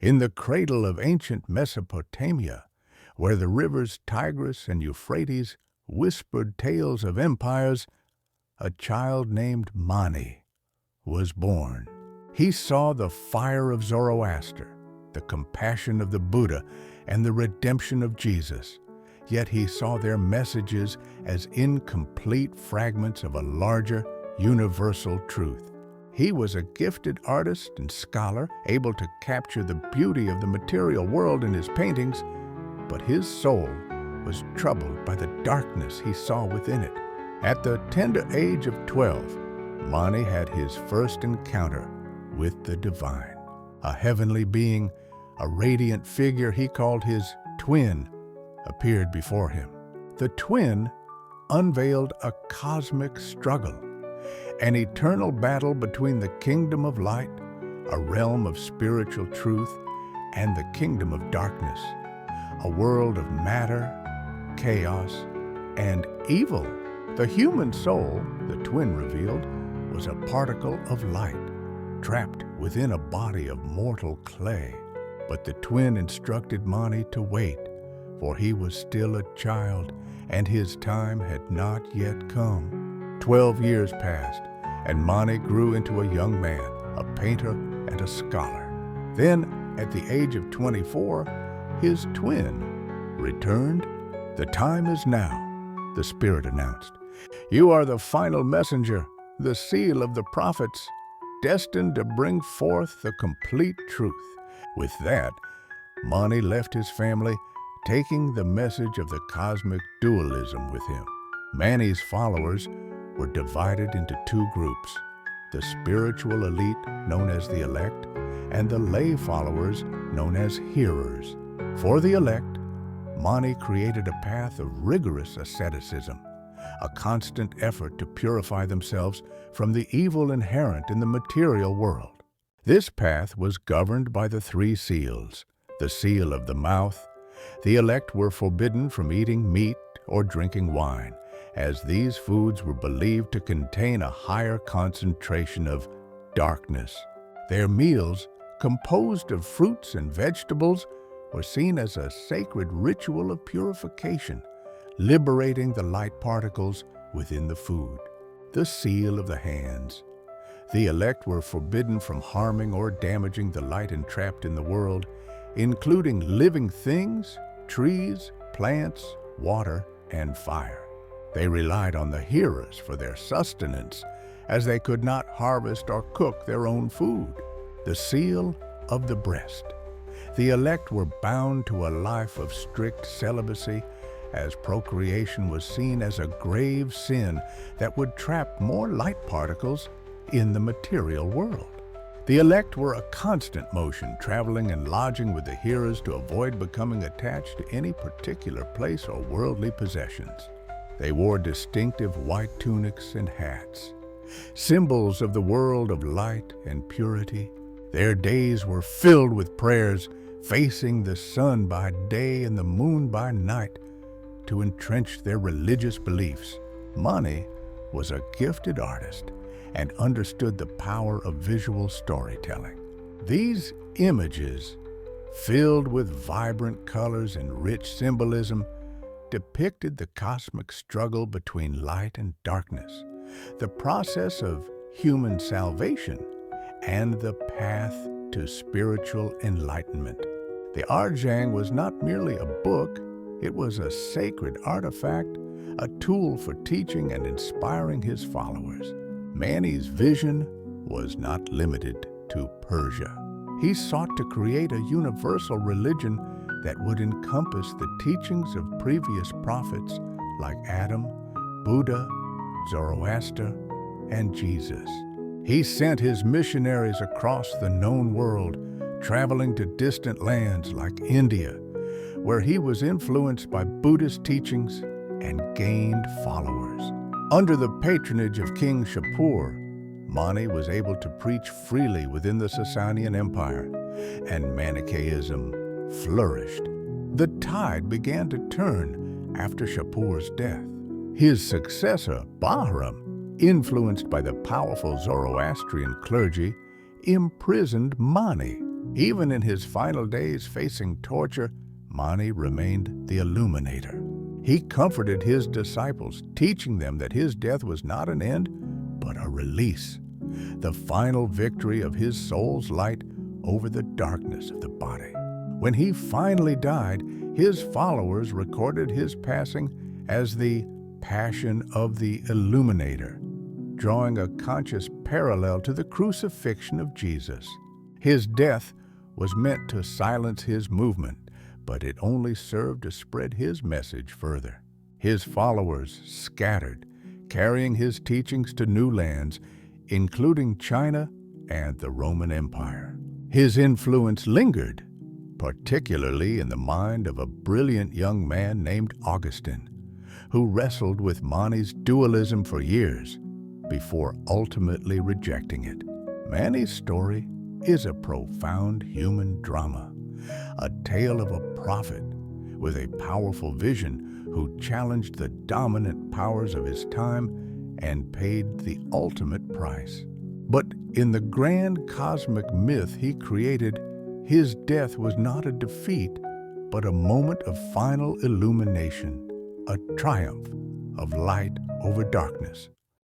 In the cradle of ancient Mesopotamia, where the rivers Tigris and Euphrates whispered tales of empires, a child named Mani was born. He saw the fire of Zoroaster, the compassion of the Buddha, and the redemption of Jesus. Yet he saw their messages as incomplete fragments of a larger, universal truth. He was a gifted artist and scholar, able to capture the beauty of the material world in his paintings, but his soul was troubled by the darkness he saw within it. At the tender age of 12, Mani had his first encounter with the divine. A heavenly being, a radiant figure he called his twin, appeared before him. The twin unveiled a cosmic struggle, an eternal battle between the kingdom of light, a realm of spiritual truth, and the kingdom of darkness, a world of matter, chaos, and evil. The human soul, the twin revealed, was a particle of light, trapped within a body of mortal clay. But the twin instructed Mani to wait, for he was still a child, and his time had not yet come. 12 years passed, and Mani grew into a young man, a painter and a scholar. Then, at the age of 24, his twin returned. "The time is now," the Spirit announced. "You are the final messenger, the seal of the prophets, destined to bring forth the complete truth." With that, Mani left his family, taking the message of the cosmic dualism with him. Mani's followers were divided into two groups: the spiritual elite, known as the elect, and the lay followers, known as hearers. For the elect, Mani created a path of rigorous asceticism, a constant effort to purify themselves from the evil inherent in the material world. This path was governed by the three seals: the seal of the mouth. The elect were forbidden from eating meat or drinking wine, as these foods were believed to contain a higher concentration of darkness. Their meals, composed of fruits and vegetables, were seen as a sacred ritual of purification, liberating the light particles within the food. The seal of the hands. The elect were forbidden from harming or damaging the light entrapped in the world, including living things, trees, plants, water, and fire. They relied on the hearers for their sustenance, as they could not harvest or cook their own food. The seal of the breast. The elect were bound to a life of strict celibacy, as procreation was seen as a grave sin that would trap more light particles in the material world. The elect were a constant motion, traveling and lodging with the hearers to avoid becoming attached to any particular place or worldly possessions. They wore distinctive white tunics and hats, symbols of the world of light and purity. Their days were filled with prayers, facing the sun by day and the moon by night, to entrench their religious beliefs. Mani was a gifted artist and understood the power of visual storytelling. These images, filled with vibrant colors and rich symbolism, depicted the cosmic struggle between light and darkness, the process of human salvation, and the path to spiritual enlightenment. The Arjang was not merely a book, it was a sacred artifact, a tool for teaching and inspiring his followers. Mani's vision was not limited to Persia. He sought to create a universal religion that would encompass the teachings of previous prophets like Adam, Buddha, Zoroaster, and Jesus. He sent his missionaries across the known world, traveling to distant lands like India, where he was influenced by Buddhist teachings and gained followers. Under the patronage of King Shapur, Mani was able to preach freely within the Sasanian Empire, and Manichaeism flourished. The tide began to turn after Shapur's death. His successor, Bahram, influenced by the powerful Zoroastrian clergy, imprisoned Mani, Even in his final days facing torture, Mani remained the illuminator. He comforted his disciples, teaching them that his death was not an end, but a release, the final victory of his soul's light over the darkness of the body. When he finally died, his followers recorded his passing as the Passion of the Illuminator, drawing a conscious parallel to the crucifixion of Jesus. His death was meant to silence his movement, but it only served to spread his message further. His followers scattered, carrying his teachings to new lands, including China and the Roman Empire. His influence lingered, particularly in the mind of a brilliant young man named Augustine, who wrestled with Mani's dualism for years before ultimately rejecting it. Mani's story is a profound human drama, a tale of a prophet with a powerful vision who challenged the dominant powers of his time and paid the ultimate price. But in the grand cosmic myth he created, his death was not a defeat, but a moment of final illumination, a triumph of light over darkness.